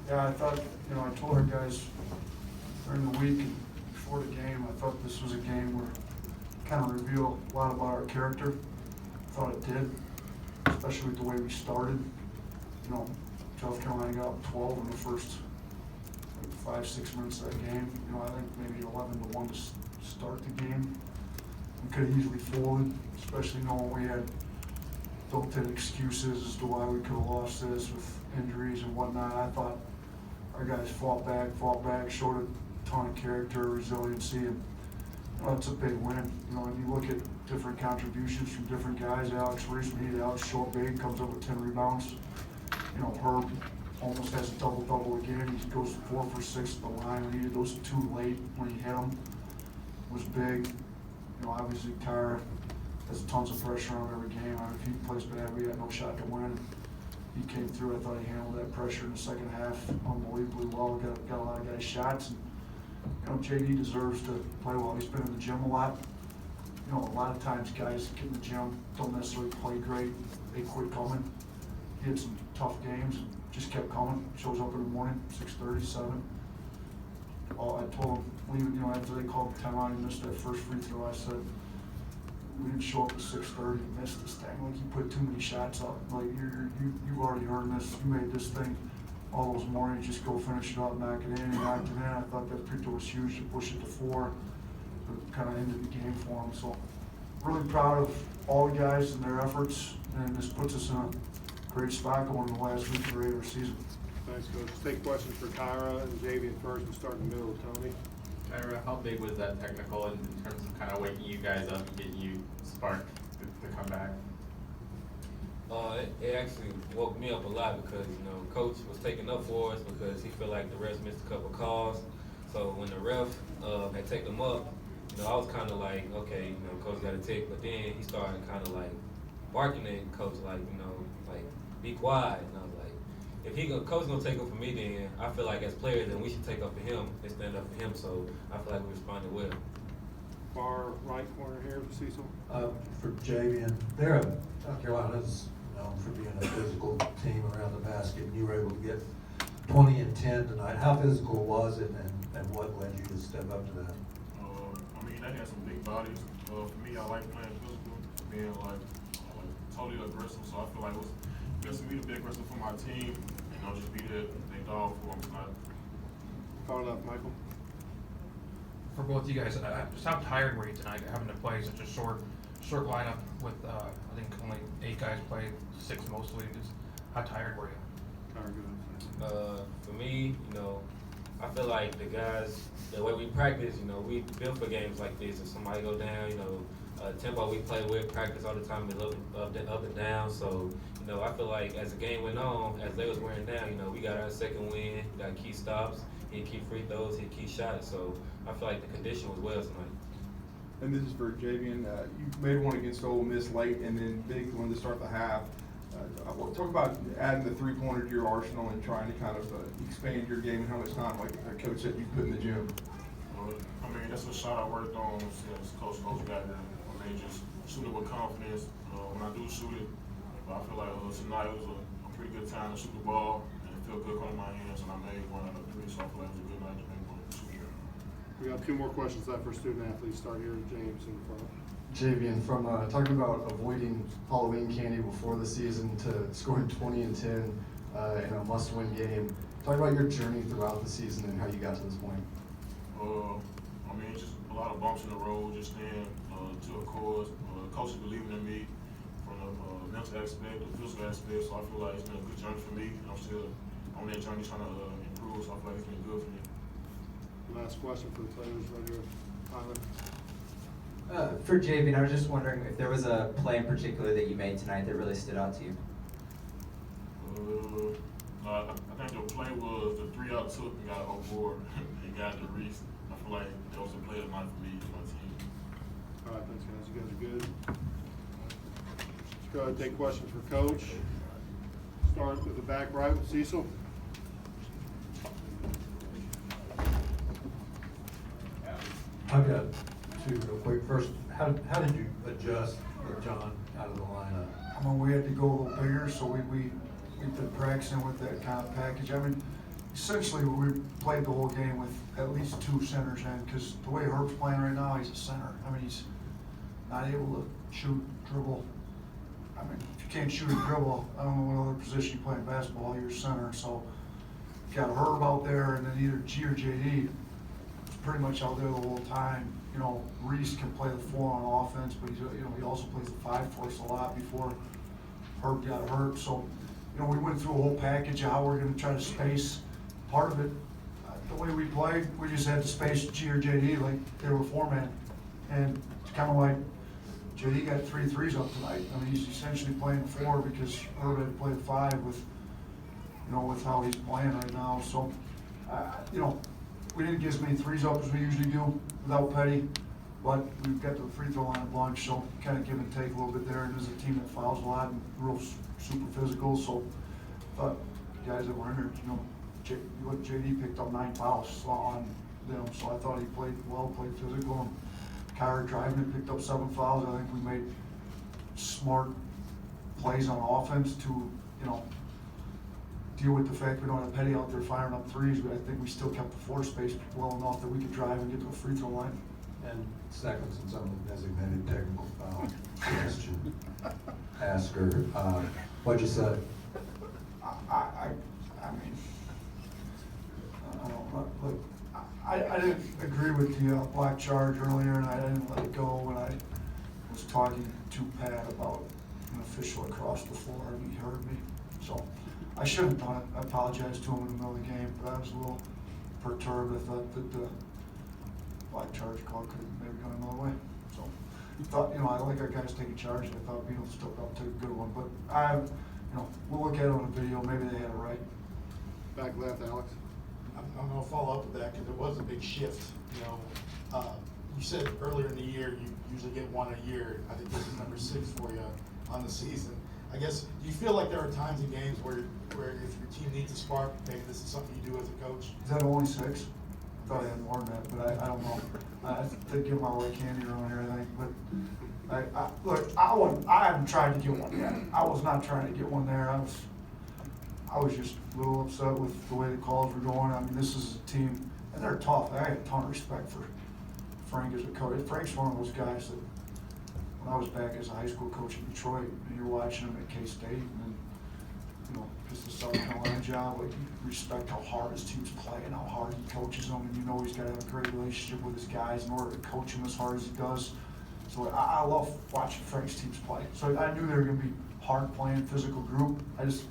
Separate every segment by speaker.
Speaker 1: Yeah, I thought, I told our guys during the week and before the game, I thought this was a game where it kind of revealed a lot about our character. I thought it did, especially with the way we started. South Carolina got up 12 in the first 5-6 minutes of that game. I think maybe 11-1 to start the game. We could have easily folded, especially knowing we had built-in excuses as to why we could have lost this with injuries and whatnot. I thought our guys fought back, showed a ton of character, resiliency, and it's a big win. And you look at different contributions from different guys. Alex Reese, when he out short big, comes up with 10 rebounds. Herb almost has a double-double again. He goes 4 for 6 at the line. We needed those 2 late when he hit them. Was big. Obviously Tyra has tons of pressure on him every game. If he plays bad, we had no shot to win. He came through. I thought he handled that pressure in the second half unbelievably well. Got a lot of guys shots. And, JD deserves to play well. He's been in the gym a lot. A lot of times guys get in the gym, don't necessarily play great. They quit coming. He had some tough games, just kept coming. Shows up in the morning, 6:30, 7. I told him, after they called the timeout, he missed that first free throw. I said, we didn't show up at 6:30 and missed this thing. Like, you put too many shots up. Like, you've already earned this. You made this thing all those mornings. Just go finish it up, knock it in. He knocked it in. I thought that free throw was huge to push it to 4. But kind of ended the game for him. So, really proud of all the guys and their efforts. And this puts us in a great spot going in the last week of the regular season.
Speaker 2: Thanks, Coach. Take questions for Tyra and Javian first. We'll start in the middle. Tony.
Speaker 3: Tyra, how big was that technical in terms of kind of waking you guys up and getting you sparked to come back?
Speaker 4: It actually woke me up a lot because, Coach was taking up for us because he felt like the refs missed a couple calls. So when the ref had taken them up, I was kind of like, okay, Coach got a tick. But then he started kind of like barking at Coach, like, be quiet. And I was like, if Coach gonna take up for me, then I feel like as players, then we should take up for him and stand up for him. So I feel like we responded well.
Speaker 2: Far right corner here, Cecil.
Speaker 5: For Javian, South Carolina's known for being a physical team around the basket, and you were able to get 20 and 10 tonight. How physical was it, and what led you to step up to that?
Speaker 6: They had some big bodies. For me, I like playing physical, being like totally aggressive. So I feel like it was best for me to be aggressive for my team, and just be the dog for them tonight.
Speaker 2: Far left, Michael.
Speaker 7: For both you guys, just how tired were you tonight having to play such a short lineup with I think only 8 guys played, 6 mostly. Just how tired were you?
Speaker 4: For me, I feel like the guys, the way we practice, we built for games like this. If somebody go down, tempo we play with, practice all the time is up and down. So, I feel like as the game went on, as they was wearing down, we got our second win, we got key stops, hit key free throws, hit key shots. So I feel like the condition was well tonight.
Speaker 8: And this is for Javian. You made one against Ole Miss late, and then big one to start the half. Talk about adding the 3-pointer to your arsenal and trying to kind of expand your game and how much time, like the coach said, you put in the gym.
Speaker 6: That's a shot I worked on since Coach got here. Just shoot it with confidence. When I do shoot it, I feel like tonight was a pretty good time to shoot the ball, and it felt good coming in my hands, and I made 1 out of 3, so I feel like it was a good night to make 1 shoot it.
Speaker 2: We got 2 more questions left for student athletes. Start here with James in the front.
Speaker 9: Javian, from talking about avoiding Halloween candy before the season to scoring 20 and 10 in a must-win game, talk about your journey throughout the season and how you got to this point.
Speaker 6: Just a lot of bumps in the road, just staying to a course. Coaches believing in me from the mental aspect, the physical aspect, so I feel like it's been a good journey for me, and I'm still on that journey trying to improve, so I feel like it's been good for me.
Speaker 2: Last question for the players right here. Tyler.
Speaker 10: For Javian, I was just wondering if there was a play in particular that you made tonight that really stood out to you.
Speaker 6: I think the play was the 3 I took and got on board and got the Reese. I feel like that was a play of mine for me and my team.
Speaker 2: All right, thanks guys. You guys are good. Let's go ahead and take questions for Coach. Start with the back right with Cecil.
Speaker 5: I've got 2 real quick. First, how did you adjust with John out of the lineup?
Speaker 1: We had to go a little bigger, so we've been practicing with that kind of package. essentially, we played the whole game with at least 2 centers in, because the way Herb's playing right now, he's a center. I mean, he's not able to shoot, dribble. I mean, if you can't shoot or dribble, I don't know what other position you play in basketball, you're a center. So you got Herb out there, and then either G or JD. It's pretty much out there the whole time. You know, Reese can play the 4 on offense, but he's, you know, he also plays the 5 for us a lot before Herb got hurt. So, you know, we went through a whole package of how we're going to try to space. Part of it, the way we played, we just had to space G or JD like they were 4-man. And it's kind of like JD got 3 threes up tonight. I mean, he's essentially playing 4 because Herb had to play 5 with, you know, with how he's playing right now. So, you know, we didn't get as many threes up as we usually do without Petty, but we've got the free throw line a bunch, so kind of give and take a little bit there. And there's a team that fouls a lot and real super physical, so but the guys that were in there, you know, JD picked up 9 fouls on them, so I thought he played well, played physical. And Kyrie driving it, picked up 7 fouls. I think we made smart plays on offense to, you know, deal with the fact we don't have Petty out there firing up threes, but I think we still kept the floor space well enough that we could drive and get to the free throw line.
Speaker 5: And second, since I'm the designated technical foul question asker, what'd you say?
Speaker 1: I mean, I don't know, look, I didn't agree with the black charge earlier, and I didn't let it go when I was talking to Pat about an official across the floor, and he heard me. So I shouldn't have done it. I apologized to him in the middle of the game, but I was a little perturbed. I thought that the black charge call could have maybe gone another way. So I thought, you know, I like our guys taking charge. I thought Beano stepped up, took a good one, but you know, we'll look at it on the video. Maybe they had it right.
Speaker 2: Back left, Alex.
Speaker 11: I'm gonna follow up with that because it was a big shift, you know. You said earlier in the year, you usually get 1 a year. I think this is number 6 for you on the season. I guess, do you feel like there are times in games where if your team needs a spark, maybe this is something you do as a coach?
Speaker 1: Is that only 6? I thought I had more than that, but I don't know. They give my away candy around here, I think, but look, I haven't tried to get one yet. I was not trying to get one there. I was just a little upset with the way the calls were going. I mean, this is a team, and they're tough. I have a ton of respect for Frank as a coach. Frank's one of those guys that, when I was back as a high school coach in Detroit, and you're watching him at K-State, and then, you know, just the South Carolina job, like, you respect how hard his teams play and how hard he coaches them, and you know he's got to have a great relationship with his guys in order to coach them as hard as he does. So I love watching Frank's teams play. So I knew they were going to be hard playing, physical group. I just,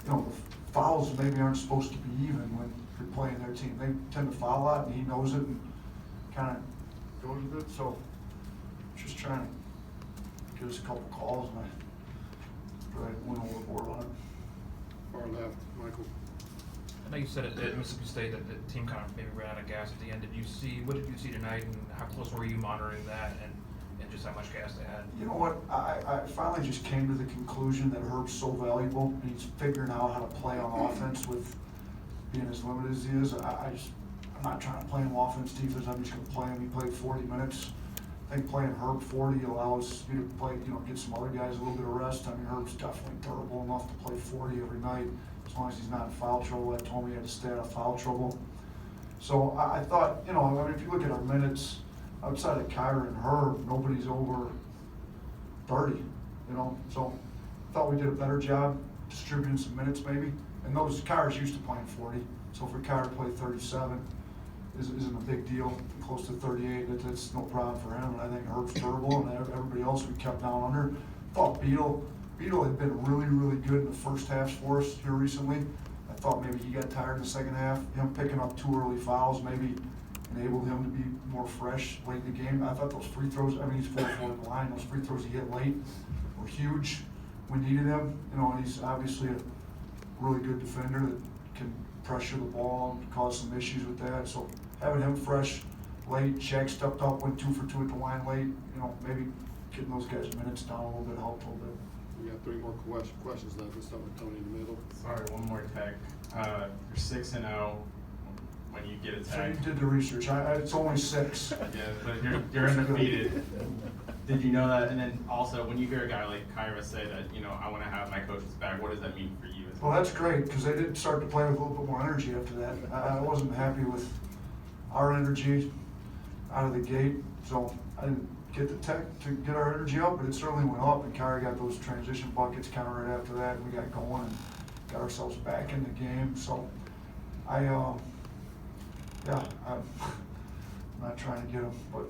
Speaker 1: you know, the fouls maybe aren't supposed to be even when you're playing their team. They tend to foul a lot, and he knows it and kind of goes with it. So just trying to give us a couple calls, and I went overboard on it.
Speaker 2: Far left, Michael.
Speaker 7: I know you said at Mississippi State that the team kind of maybe ran out of gas at the end. What did you see tonight, and how close were you monitoring that, and just how much gas they had?
Speaker 1: You know what, I finally just came to the conclusion that Herb's so valuable, and he's figuring out how to play on offense with being as limited as he is. I'm not trying to play him offense, defense, I'm just gonna play him. He played 40 minutes. I think playing Herb 40 allows me to play, you know, get some other guys a little bit of rest. I mean, Herb's definitely durable enough to play 40 every night, as long as he's not in foul trouble. I told him he had to stay out of foul trouble. So I thought, you know, I mean, if you look at our minutes, outside of Kyra and Herb, nobody's over 30, you know, so I thought we did a better job distributing some minutes maybe. And those Kyra's used to playing 40, so for Kyra to play 37 isn't a big deal. Close to 38, that's no problem for him. And I think Herb's durable, and everybody else we kept down under. Thought Beetle had been really, really good in the first half for us here recently. I thought maybe he got tired in the second half. Him picking up 2 early fouls maybe enabled him to be more fresh late in the game. I thought those free throws, I mean, he's 4-4 in the line. Those free throws he hit late were huge. We needed him, you know, and he's obviously a really good defender that can pressure the ball and cause some issues with that. So having him fresh late, Shaq stepped up, went 2 for 2 at the line late, you know, maybe getting those guys' minutes down a little bit helped a little bit.
Speaker 2: We got 3 more questions left. Let's start with Tony in the middle.
Speaker 3: Sorry, one more tech. You're 6-0 when you get a
Speaker 1: So
Speaker 3: tag.
Speaker 1: you did the research. It's only 6.
Speaker 3: Yeah, but you're undefeated. Did you know that? And then also, when you hear a guy like Kyra say that, you know, I want to have my coaches back, what does that mean for you as
Speaker 1: Well, that's great, because they did start to play with a little bit more energy after that. I wasn't happy with our energy out of the gate, so I didn't get the tech to get our energy up, but it certainly went up, and Kyrie got those transition buckets kind of right after that, and we got going and got ourselves back in the game, so I'm not trying to get them, but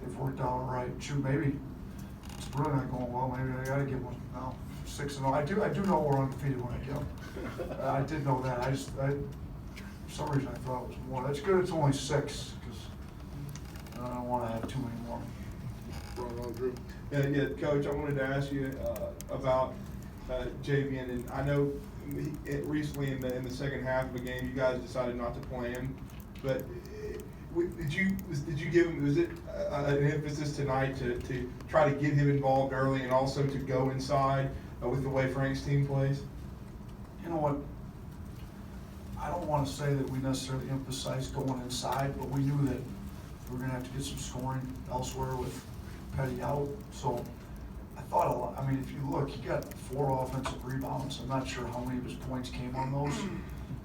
Speaker 1: they've worked out all right. Shoot, maybe it's really not going well, maybe I gotta get one now. 6-0. I do know we're undefeated when I get them. I did know that. For some reason I thought it was more. That's good. It's only 6 because I don't want to have too many more.
Speaker 8: Wrong, Drew. Yeah, Coach, I wanted to ask you about Javian, and I know recently in the second half of the game, you guys decided not to play him, but did you give him? Was it an emphasis tonight to try to get him involved early and also to go inside with the way Frank's team plays?
Speaker 1: You know what? I don't want to say that we necessarily emphasized going inside, but we knew that we were going to have to get some scoring elsewhere with Petty out. So I thought a lot. I mean, if you look, he got 4 offensive rebounds. I'm not sure how many of his points came on those,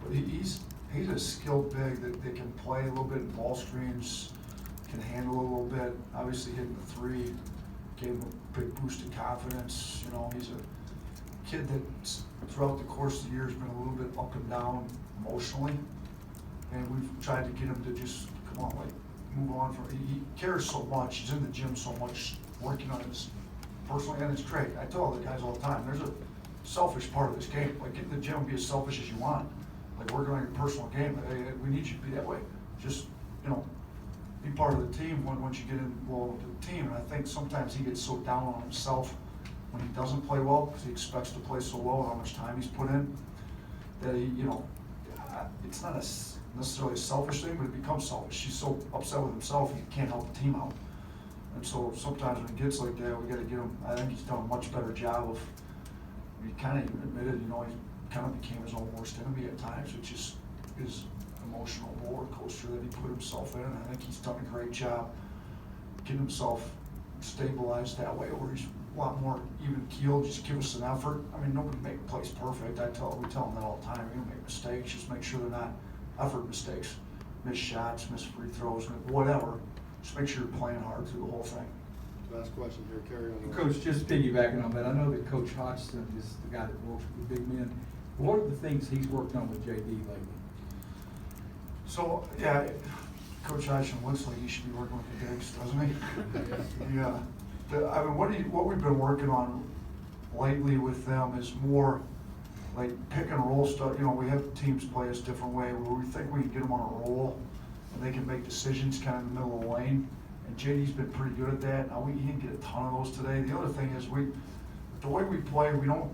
Speaker 1: but he's a skilled big that can play a little bit in ball screens, can handle a little bit. Obviously hitting the 3 gave him a big boost of confidence. You know, he's a kid that throughout the course of the year has been a little bit up and down emotionally, and we've tried to get him to just come on, like move on from. He cares so much. He's in the gym so much, working on his personally, and it's great. I tell other guys all the time, there's a selfish part of this game. Like, get in the gym and be as selfish as you want. Like, working on your personal game. We need you to be that way. Just, you know, be part of the team once you get involved with the team. And I think sometimes he gets so down on himself when he doesn't play well, because he expects to play so well and how much time he's put in, that he, you know, it's not necessarily a selfish thing, but it becomes selfish. He's so upset with himself, he can't help the team out. And so sometimes when he gets like that, we got to get him. I think he's done a much better job of, he kind of even admitted, you know, he kind of became his own worst enemy at times, which is his emotional roller coaster that he put himself in. And I think he's done a great job getting himself stabilized that way, where he's a lot more even keeled. Just give us an effort. I mean, nobody make plays perfect. We tell them that all the time. We're gonna make mistakes. Just make sure they're not effort mistakes, miss shots, miss free throws, whatever. Just make sure you're playing hard through the whole thing.
Speaker 2: Last question here, carry on.
Speaker 12: Coach, just piggybacking on that, I know that Coach Hodgson is the guy that works with the big men. What are the things he's worked on with JD lately?
Speaker 1: So, yeah, Coach Hodgson looks like he should be working with the bigs, doesn't he? Yeah. I mean, what we've been working on lately with them is more like pick and roll stuff. You know, we have teams play us a different way where we think we can get them on a roll and they can make decisions kind of in the middle of the lane. And JD's been pretty good at that. Now, he didn't get a ton of those today. The other thing is the way we play, we don't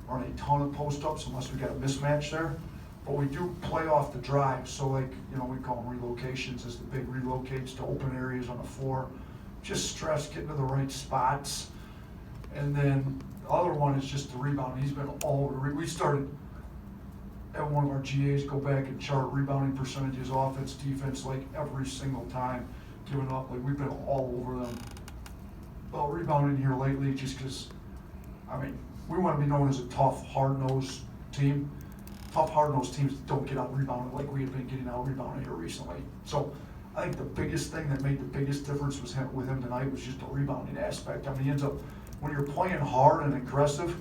Speaker 1: run a ton of post-ups unless we got a mismatch there. But we do play off the drive. So, like, you know, we call them relocations as the big relocates to open areas on the floor. Just stress getting to the right spots. And then the other one is just the rebound. He's been all over. We started at one of our GAs, go back and chart rebounding percentages, offense, defense, like every single time, giving up. Like, we've been all over them. Well, rebounding here lately just because, I mean, we want to be known as a tough, hard-nosed team. Tough, hard-nosed teams don't get out-rebounded like we have been getting out-rebounded here recently. So I think the biggest thing that made the biggest difference with him tonight was just the rebounding aspect. I mean, he ends up, when you're playing hard and aggressive,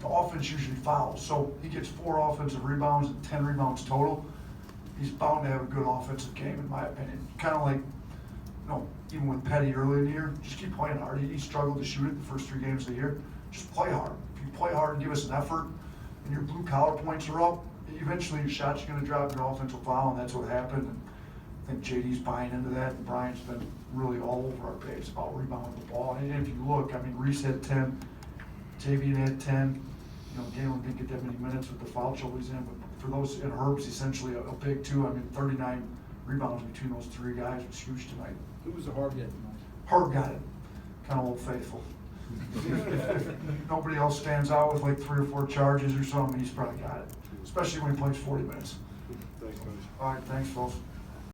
Speaker 1: the offense usually fouls. So he gets 4 offensive rebounds and 10 rebounds total. He's bound to have a good offensive game, in my opinion. Kind of like, you know, even with Petty early in the year, just keep playing hard. He struggled to shoot it the first 3 games of the year. Just play hard. If you play hard and give us an effort, and your blue collar points are up, eventually your shots are going to drop, your offense will foul, and that's what happened. And I think JD's buying into that, and Brian's been really all over our page about rebounding the ball. And if you look, I mean, Reese had 10, Javian had 10. You know, Galen didn't get that many minutes with the foul trouble he's in, but for those, and Herb's essentially a big too. I mean, 39 rebounds between those 3 guys was huge tonight.
Speaker 12: Who was the hard hit tonight?
Speaker 1: Herb got it, kind of old faithful. If nobody else stands out with like 3 or 4 charges or something, he's probably got it, especially when he plays 40 minutes.
Speaker 2: Thanks, Coach.
Speaker 1: All right, thanks, folks.